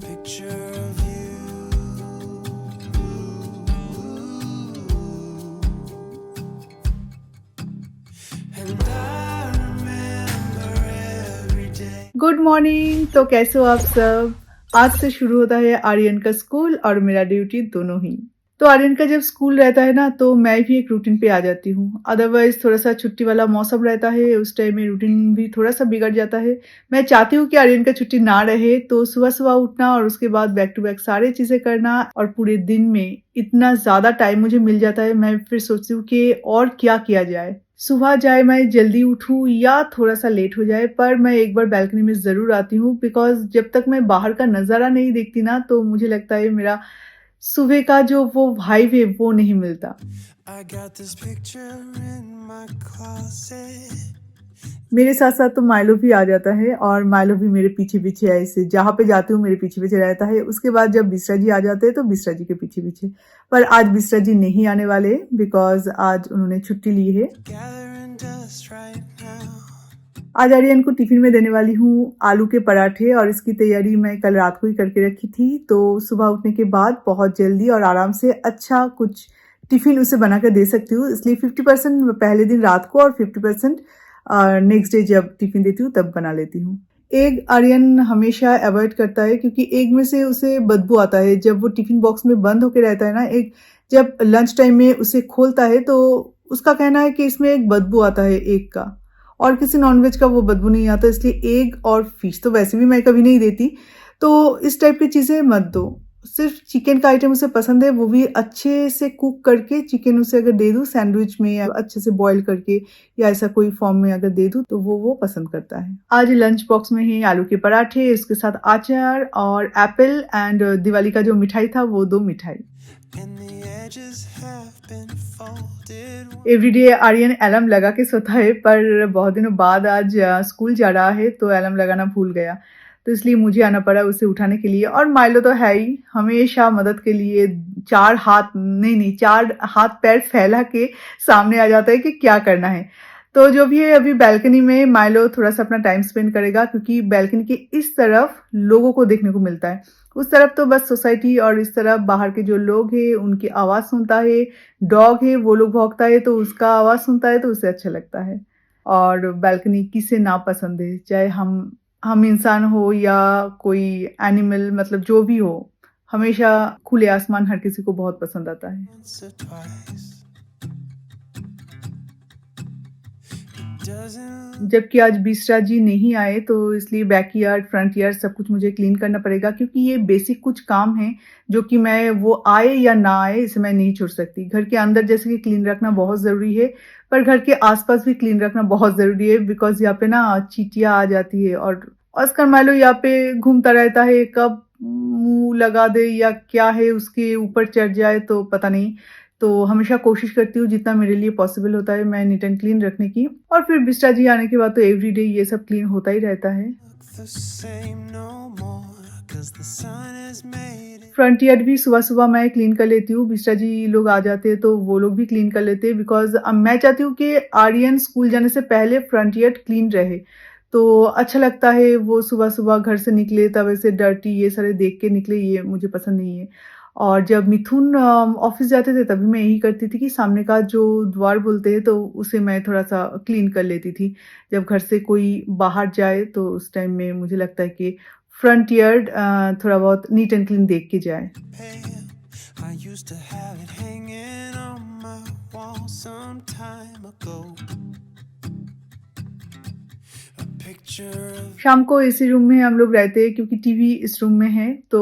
picture of you. And I remember every day. Good morning. तो कैसे हो आप सब? आज से शुरू होता है आर्यन का स्कूल और मेरा ड्यूटी दोनों ही। तो आर्यन का जब स्कूल रहता है ना तो मैं भी एक रूटीन पे आ जाती हूँ। अदरवाइज थोड़ा-सा छुट्टी वाला मौसम रहता है, उस टाइम में रूटीन भी थोड़ा-सा बिगड़ जाता है। मैं चाहती हूँ कि आर्यन का छुट्टी ना रहे तो सुबह-सुबह उठना और उसके बाद बैक टू बैक सारी चीज़ें करना और पूरे दिन में इतना ज़्यादा टाइम मुझे मिल जाता है, मैं फिर सोचती हूँ कि और क्या किया जाए? सुबह चाहे मैं जल्दी उठूँ या थोड़ा-सा लेट हो जाए, पर मैं एक बार बालकनी में ज़रूर आती हूँ बिकॉज़ जब तक मैं बाहर का नज़ारा नहीं देखती ना, तो मुझे लगता है मेरा सुबह का जो वो वाइब है, वो नहीं मिलता। I got this picture in my closet. मेरे साथ-साथ तो माइलो भी आ जाता है और माइलो भी मेरे पीछे-पीछे ऐसे जहाँ पे जाती हूँ मेरे पीछे-पीछे रहता है। उसके बाद जब बिस्रा जी आ जाते हैं तो बिस्रा जी के पीछे-पीछे। पर आज बिस्रा जी नहीं आने वाले बिकॉज़ आज उन्होंने छुट्टी ली है। Gathering dust right now. आज आर्यन को टिफिन में देने वाली हूँ आलू के पराठे और इसकी तैयारी मैं कल रात को ही करके रखी थी। तो सुबह उठने के बाद बहुत जल्दी और आराम से अच्छा कुछ टिफिन उसे बना कर दे सकती हूँ। इसलिए 50% पहले दिन रात को और 50% नेक्स्ट डे जब टिफिन देती हूँ तब बना लेती हूँ। एग आर्यन हमेशा अवॉइड करता है क्योंकि एग में से उसे बदबू आता है। जब वो टिफिन बॉक्स में बंद होके रहता है ना एग, जब लंच टाइम में उसे खोलता है तो उसका कहना है कि इसमें एक बदबू आता है एग का। और किसी नॉनवेज का वो बदबू नहीं आता, इसलिए एग और फिश तो वैसे भी मैं कभी नहीं देती। तो इस टाइप की चीज़ें मत दो। सिर्फ़ चिकन का आइटम उसे पसंद है, वो भी अच्छे से कुक करके चिकन उसे अगर दे दूँ सैंडविच में या अच्छे से बॉयल करके या ऐसा कोई फ़ॉर्म में अगर दे दूँ तो वो पसंद करता है। आज लंच बॉक्स में है आलू के पराठे, उसके साथ अचार और एप्पल एंड दिवाली का जो मिठाई था वो 2 मिठाई। And the edges have been folded. Everyday Aryan alarm लगा के सोता है पर बहुत दिनों बाद आज स्कूल जा रहा है तो अलार्म लगाना भूल गया। तो इसलिए मुझे आना पड़ा उसे उठाने के लिए और माइलो तो है ही, हमेशा मदद के लिए 4 हाथ पैर फैला के सामने आ जाता है कि क्या करना है। तो जो भी है अभी बालकनी में माइलो थोड़ा-सा अपना टाइम स्पेंड करेगा क्योंकि बालकनी के इस तरफ लोगों को देखने को मिलता है। उस तरफ तो बस सोसाइटी और इस तरफ बाहर के जो लोग हैं उनकी आवाज़ सुनता है, डॉग है वो लोग भौंकता है तो उसका आवाज़ सुनता है तो उसे अच्छा लगता है। और बालकनी किसे ना पसंद है, चाहे हम इंसान हो या कोई एनिमल मतलब जो भी हो, हमेशा खुले आसमान हर किसी को बहुत पसंद आता है। Once or twice. It doesn't. जबकि आज बिसरा जी नहीं आए तो इसलिए बैकयार्ड, फ्रंट यार्ड सब कुछ मुझे क्लीन करना पड़ेगा क्योंकि ये बेसिक कुछ काम हैं जो कि मैं वो आए या ना आए इसे मैं नहीं छोड़ सकती। घर के अंदर जैसे कि क्लीन रखना बहुत ज़रूरी है, पर घर के आस-पास भी क्लीन रखना बहुत ज़रूरी है बिकॉज़ यहाँ पे ना चींटियाँ आ जाती है और ऑस्कर माइलो यहाँ पे घूमता रहता है, कब मुँह लगा दे या क्या है उसके ऊपर चढ़ जाए तो पता नहीं। तो हमेशा कोशिश करती हूँ जितना मेरे लिए पॉसिबल होता है मैं नीट एंड क्लीन रखने की और फिर बिस्टा जी आने के बाद तो एवरीडे ये सब क्लीन होता ही रहता है। Look the same no more. 'Cause the sun has made it. Front yard भी सुबह-सुबह मैं क्लीन कर लेती हूँ, बिस्टा जी लोग आ जाते हैं तो वो लोग भी क्लीन कर लेते हैं बिकॉज़ मैं चाहती हूँ कि आर्यन स्कूल जाने से पहले फ्रंट यार्ड क्लीन रहे। तो अच्छा लगता है वो सुबह-सुबह घर से निकले तब ऐसे डर्टी ये सारे देख के निकले, ये मुझे पसंद नहीं है। और जब मिथुन ऑफ़िस जाते थे तभी मैं यही करती थी कि सामने का जो द्वार बोलते हैं तो उसे मैं थोड़ा-सा क्लीन कर लेती थी। जब घर से कोई बाहर जाए तो उस टाइम में मुझे लगता है कि फ्रंट यार्ड थोड़ा बहुत नीट एंड क्लीन देख के जाए। Pale. I used to have it hanging on my wall some time ago. A picture of. शाम को एसी रूम में हम लोग रहते हैं क्योंकि टीवी इस रूम में है तो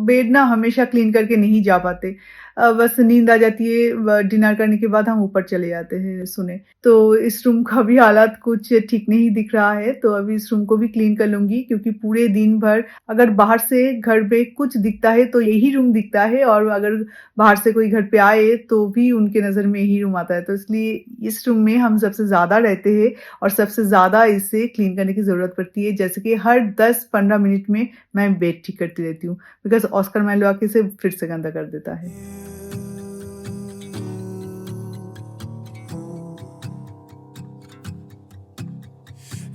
बेड ना हमेशा क्लीन करके नहीं जा पाते। बस नींद आ जाती है डिनर करने के बाद हम ऊपर चले जाते हैं सोने। तो इस रूम का भी हालात कुछ ठीक नहीं दिख रहा है तो अभी इस रूम को भी क्लीन कर लूँगी क्योंकि पूरे दिन भर अगर बाहर से घर पे कुछ दिखता है तो यही रूम दिखता है और अगर बाहर से कोई घर पे आए तो भी उनके नज़र में यही रूम आता है। तो इसलिए इस रूम में हम सबसे ज़्यादा रहते हैं और सबसे ज़्यादा इसे क्लीन करने की ज़रूरत पड़ती है। जैसे कि हर 10-15 मिनट में मैं बेड ठीक करती रहती हूँ बिकॉज़ ऑस्कर माइलो आके इसे फिर से गंदा कर देता है।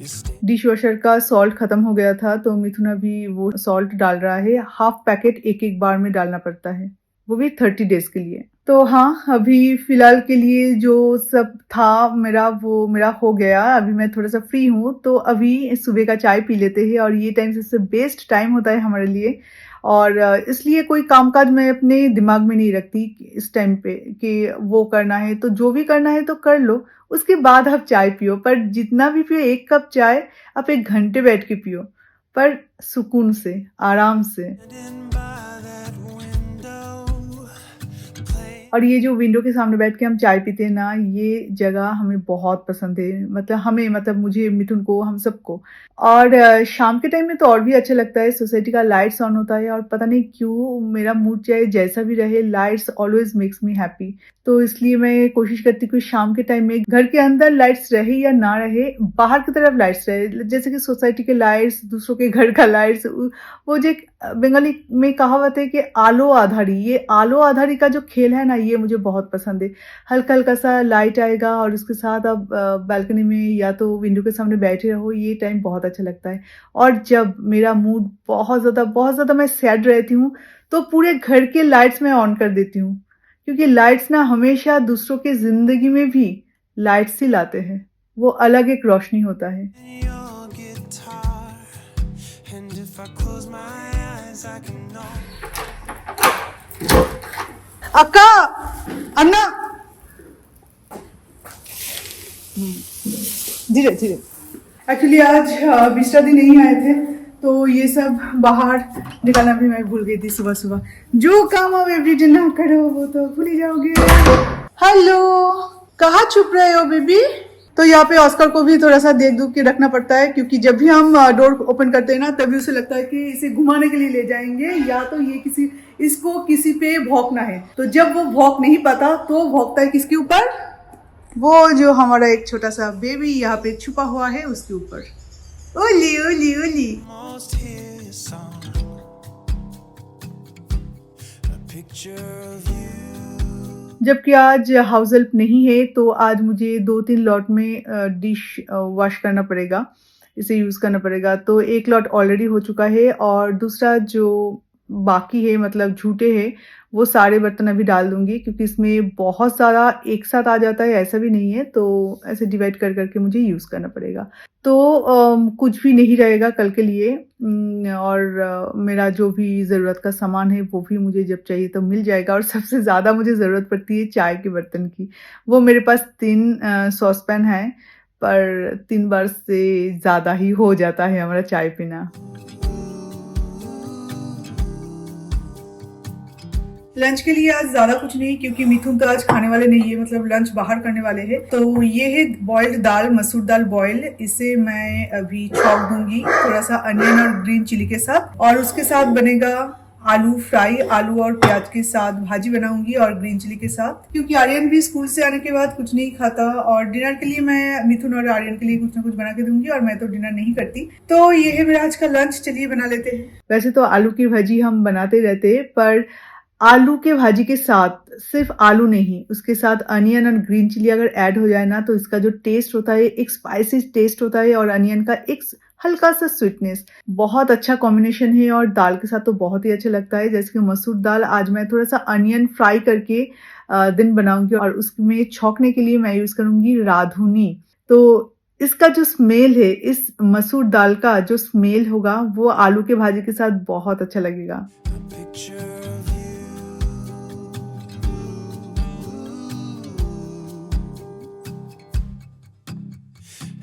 You stay. डिश वॉशर का सॉल्ट खत्म हो गया था तो मिथुन अभी वो सॉल्ट डाल रहा है। हाफ पैकेट एक एक बार में डालना पड़ता है, वो भी 30 डेज के लिए। तो हाँ, अभी फिलहाल के लिए जो सब था मेरा वो मेरा हो गया। अभी मैं थोड़ा सा फ्री हूँ तो अभी सुबह का चाय पी लेते हैं और ये टाइम सबसे बेस्ट टाइम होता है हमारे लिए। और इसलिए कोई कामकाज मैं अपने दिमाग में नहीं रखती इस टाइम पे कि वो करना है तो जो भी करना है तो कर लो, उसके बाद आप चाय पियो। पर जितना भी पियो, 1 कप चाय आप 1 घंटे बैठ के पियो, पर सुकून से, आराम से। Standing by that window, playing. और ये जो विंडो के सामने बैठ के हम चाय पीते हैं ना, ये जगह हमें बहुत पसंद है। मतलब हमें, मतलब मुझे, मिथुन को, हम सबको। और शाम के टाइम में तो और भी अच्छा लगता है। सोसाइटी का लाइट्स ऑन होता है और पता नहीं क्यों मेरा मूड चाहे जैसा भी रहे, lights always makes me happy. तो इसलिए मैं कोशिश करती हूँ कि शाम के टाइम में घर के अंदर लाइट्स रहे या ना रहे, बाहर की तरफ लाइट्स रहे। जैसे कि सोसाइटी के लाइट्स, दूसरों के घर का लाइट्स, वो जो एक बंगाली में कहावत है कि आलो आधारी, ये आलो आधारी का जो खेल है ना, ये मुझे बहुत पसंद है। हल्का हल्का सा लाइट आएगा और उसके साथ आप बालकनी में या तो विंडो के सामने बैठे रहो, ये टाइम बहुत अच्छा लगता है। और जब मेरा मूड बहुत ज़्यादा मैं सैड रहती हूँ तो पूरे घर के लाइट्स मैं ऑन कर देती हूँ, क्योंकि लाइट्स ना हमेशा दूसरों के ज़िंदगी में भी लाइट्स ही लाते हैं। वो अलग एक रोशनी होता है। Your guitar, and if I close my eyes, I can know. अक्का, अन्ना, धीरे धीरे। एक्चुअली आज 20 दिन नहीं आए थे तो ये सब बाहर निकालना भी मैं भूल गई थी। सुबह सुबह जो काम आप एवरीडे ना करो वो तो भूल ही जाओगे। हेलो, कहाँ छुप रहे हो बेबी? तो यहाँ पे ऑस्कर को भी थोड़ा सा देख दुख के रखना पड़ता है, क्योंकि जब भी हम डोर ओपन करते हैं ना तभी उसे लगता है कि इसे घुमाने के लिए ले जाएंगे या तो ये इसको किसी पे भौंकना है। तो जब वो भौंक नहीं पाता तो भौंकता है किसके ऊपर? वो जो हमारा एक छोटा सा बेबी यहाँ पे छुपा हुआ है उसके ऊपर। ओली ओली ओली। Almost hear your song, a picture of you. जबकि आज हाउस हेल्प नहीं है तो आज मुझे 2-3 लॉट में डिश वॉश करना पड़ेगा, इसे यूज़ करना पड़ेगा। तो एक लॉट ऑलरेडी हो चुका है और दूसरा जो बाकी है, मतलब झूठे हैं, वो सारे बर्तन अभी डाल दूंगी, क्योंकि इसमें बहुत सारा एक साथ आ जाता है, ऐसा भी नहीं है। तो ऐसे डिवाइड कर करके मुझे यूज़ करना पड़ेगा। तो कुछ भी नहीं रहेगा कल के लिए। और मेरा जो भी ज़रूरत का सामान है वो भी मुझे जब चाहिए तो मिल जाएगा। और सबसे ज़्यादा मुझे ज़रूरत पड़ती है चाय के बर्तन की। वो मेरे पास 3 सॉस पैन है, पर 3 बार से ज़्यादा ही हो जाता है हमारा चाय पीना। लंच के लिए आज ज़्यादा कुछ नहीं, क्योंकि मिथुन तो आज खाने वाले नहीं है, मतलब लंच बाहर करने वाले हैं। तो ये है बॉइल्ड दाल, मसूर दाल बॉइल्ड। इसे मैं अभी छौंक दूंगी थोड़ा सा अनियन और ग्रीन चिली के साथ। और उसके साथ बनेगा आलू फ्राई, आलू और प्याज के साथ भाजी बनाऊंगी और ग्रीन चिली के साथ, क्योंकि आर्यन भी स्कूल से आने के बाद कुछ नहीं खाता। और डिनर के लिए मैं मिथुन और आर्यन के लिए कुछ ना कुछ बना के दूंगी, और मैं तो डिनर नहीं करती। तो ये है मेरा आज का लंच, चलिए बना लेते हैं। वैसे तो आलू की भाजी हम बनाते रहते हैं, पर आलू के भाजी के साथ सिर्फ आलू नहीं, उसके साथ अनियन और ग्रीन चिली अगर ऐड हो जाए ना तो इसका जो टेस्ट होता है एक स्पाइसी टेस्ट होता है, और अनियन का एक हल्का सा स्वीटनेस, बहुत अच्छा कॉम्बिनेशन है। और दाल के साथ तो बहुत ही अच्छा लगता है। जैसे कि मसूर दाल आज मैं थोड़ा सा अनियन फ्राई करके दिन बनाऊंगी, और उसमें छौंकने के लिए मैं यूज करूंगी राधुनी। तो इसका जो स्मेल है, इस मसूर दाल का जो स्मेल होगा वो आलू के भाजी के साथ बहुत अच्छा लगेगा। A picture of you.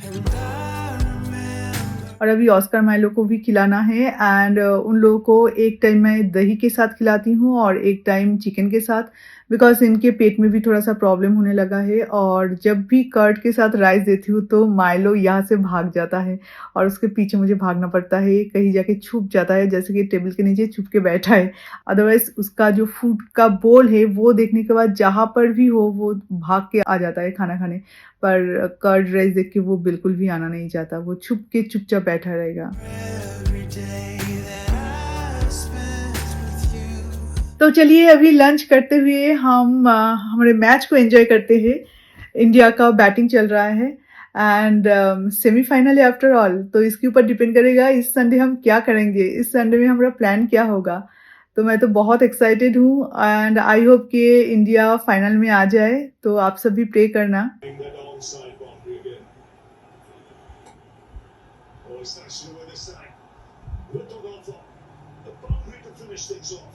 And I remember. और अभी ऑस्कर माइलो को भी खिलाना है, एंड उन लोगों को एक टाइम मैं दही के साथ खिलाती हूँ और एक टाइम चिकन के साथ, बिकॉज इनके पेट में भी थोड़ा सा प्रॉब्लम होने लगा है। और जब भी कर्ड के साथ राइस देती हूँ तो माइलो यहाँ से भाग जाता है और उसके पीछे मुझे भागना पड़ता है, कहीं जाके छुप जाता है, जैसे कि टेबल के नीचे छुप के बैठा है। अदरवाइज उसका जो फूड का बोल है वो देखने के बाद जहाँ पर भी हो वो भाग के आ जाता है खाना खाने, पर कर्ड राइस देख के वो बिल्कुल भी आना नहीं चाहता, वो छुप के चुपचाप बैठा रहेगा। Every day that I spent with you. तो चलिए अभी लंच करते हुए हम हमारे मैच को एंजॉय करते हैं। इंडिया का बैटिंग चल रहा है एंड सेमीफाइनल है आफ्टर ऑल, तो इसके ऊपर डिपेंड करेगा इस संडे हम क्या करेंगे, इस संडे में हमारा प्लान क्या होगा। तो मैं तो बहुत एक्साइटेड हूँ एंड आई होप कि इंडिया फाइनल में आ जाए, तो आप सब भी प्रे करना। That onside boundary again. Oh, it's actually with the side. Good dog off the boundary to finish things off.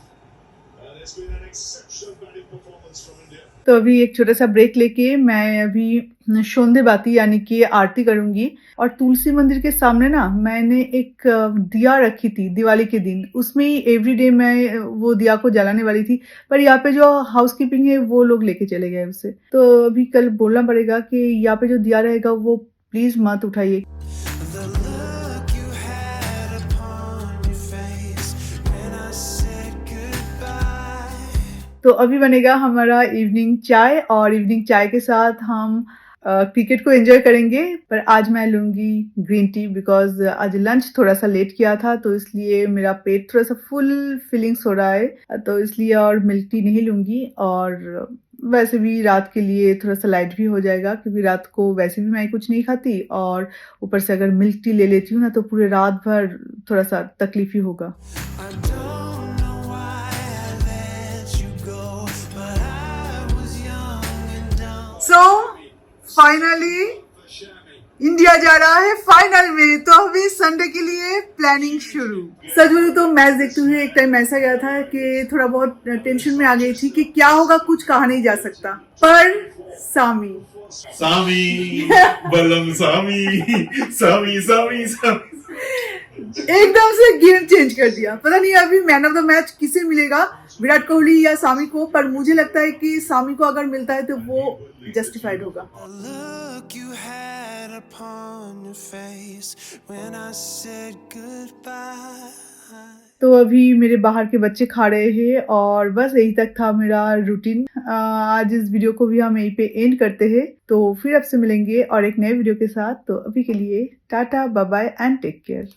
And it's been an exceptional batting performance from India. तो अभी एक छोटा सा ब्रेक लेके मैं अभी शोंदे बाती यानी कि आरती करूंगी। और तुलसी मंदिर के सामने ना मैंने एक दिया रखी थी दिवाली के दिन, उसमें ही एवरीडे मैं वो दिया को जलाने वाली थी, पर यहाँ पे जो हाउस कीपिंग है वो लोग लेके चले गए उसे। तो अभी कल बोलना पड़ेगा कि यहाँ पे जो दिया रहेगा वो प्लीज मत उठाइए। The look you had upon your face when I said goodbye. तो अभी बनेगा हमारा इवनिंग चाय और इवनिंग चाय के साथ हम क्रिकेट को एंजॉय करेंगे। पर आज मैं लूंगी ग्रीन टी बिकॉज आज लंच थोड़ा सा लेट किया था, तो इसलिए मेरा पेट थोड़ा सा फुल फीलिंग्स हो रहा है, तो इसलिए और मिल्क टी नहीं लूंगी। और वैसे भी रात के लिए थोड़ा सा लाइट भी हो जाएगा क्योंकि रात को वैसे भी मैं कुछ नहीं खाती, और ऊपर से अगर मिल्क टी ले लेती हूँ ना तो पूरे रात भर थोड़ा सा तकलीफ ही होगा। I don't know why I let you go, but I was young and dumb. So finally India जा रहा है फाइनल में, तो अभी संडे के लिए प्लानिंग शुरू। सच बोलूं तो मैच देखते हुए एक टाइम ऐसा गया था कि थोड़ा बहुत टेंशन में आ गई थी कि क्या होगा, कुछ कहा नहीं जा सकता। पर सामी बल्लम सामी एकदम से गेम चेंज कर दिया। पता नहीं अभी मैन ऑफ द मैच किसे मिलेगा, विराट कोहली या सामी को, पर मुझे लगता है कि सामी को अगर मिलता है तो वो जस्टिफाइड होगा। The look you had upon your face when I said goodbye. तो अभी मेरे बाहर के बच्चे खा रहे हैं और बस यही तक था मेरा रूटीन। आज इस वीडियो को भी हम यहीं पे एंड करते हैं, तो फिर आपसे मिलेंगे और एक नए वीडियो के साथ। तो अभी के लिए ta-ta bye bye and take care.